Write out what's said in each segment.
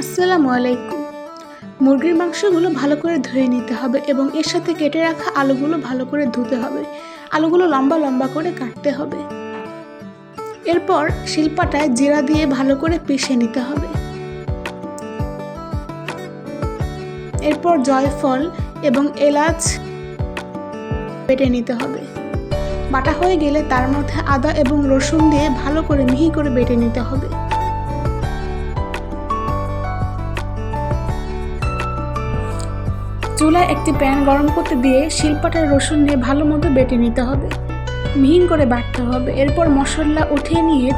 আসসালামু আলাইকুম। মুরগির মাংসগুলো ভালো করে ধুয়ে নিতে হবে এবং এর সাথে কেটে রাখা আলুগুলো ভালো করে ধুতে হবে। আলুগুলো লম্বা লম্বা করে কাটতে হবে। এরপর শিলপাটায় জিরা দিয়ে ভালো করে পিষে নিতে হবে। এরপর জয়ফল এবং এলাচ বেটে নিতে হবে। বাটা হয়ে গেলে তার মধ্যে আদা এবং রসুন দিয়ে ভালো করে মিহি করে বেটে নিতে হবে। চুলায় একটি প্যান গরম করতে দিয়ে শিলপাটায় রসুন দিয়ে ভালো মতো বেটে নিতে হবে, মিহি করে বাটতে হবে। এরপর মশলা উঠিয়ে নিয়ে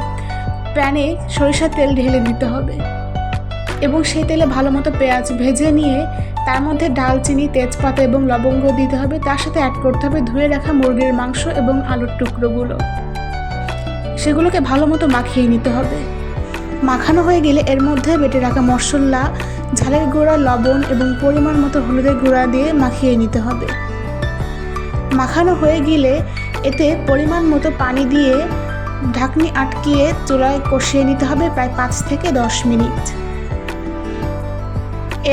প্যানে সরিষার তেল ঢেলে দিতে হবে এবং সেই তেলে ভালো মতো পেঁয়াজ ভেজে নিয়ে তার মধ্যে ডালচিনি, তেজপাতা এবং লবঙ্গ দিতে হবে। তার সাথে অ্যাড করতে হবে ধুয়ে রাখা মুরগির মাংস এবং আলুর টুকরোগুলো। সেগুলোকে ভালো মতো মাখিয়ে নিতে হবে। মাখানো হয়ে গেলে এর মধ্যে বেটে রাখা মশলা, ঝালের গুঁড়া, লবণ এবং পরিমাণ মতো হলুদের গুঁড়া দিয়ে মাখিয়ে নিতে হবে। মাখানো হয়ে গেলে এতে পরিমাণ মতো পানি দিয়ে ঢাকনি আটকিয়ে চুলায় কষিয়ে নিতে হবে প্রায় 5 থেকে 10 মিনিট।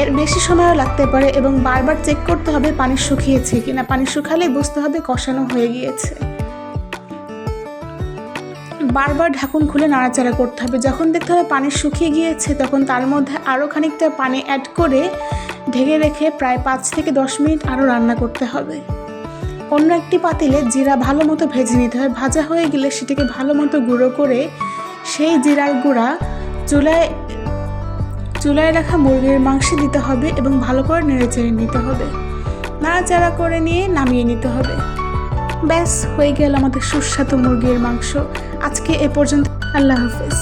এর বেশি সময়ও লাগতে পারে এবং বারবার চেক করতে হবে পানি শুকিয়েছে কিনা। পানি শুকালেই বুঝতে হবে কষানো হয়ে গিয়েছে। বারবার ঢাকন খুলে নাড়াচাড়া করতে হবে। যখন দেখতে হবে পানি শুকিয়ে গিয়েছে তখন তার মধ্যে আরও খানিকটা পানি অ্যাড করে ঢেকে রেখে প্রায় 5 থেকে 10 মিনিট আরও রান্না করতে হবে। অন্য একটি পাতিলে জিরা ভালো মতো ভেজে নিতে হবে। ভাজা হয়ে গেলে সেটাকে ভালো মতো গুঁড়ো করে সেই জিরার গুঁড়া চুলায় রাখা মুরগির মাংসে দিতে হবে এবং ভালো করে নেড়েচেড়ে নিতে হবে। নাড়াচাড়া করে নিয়ে নামিয়ে নিতে হবে। ব্যাস, হয়ে গেল আমাদের সুস্বাদু মুরগির মাংস। আজকে এ পর্যন্ত। আল্লাহ হাফেজ।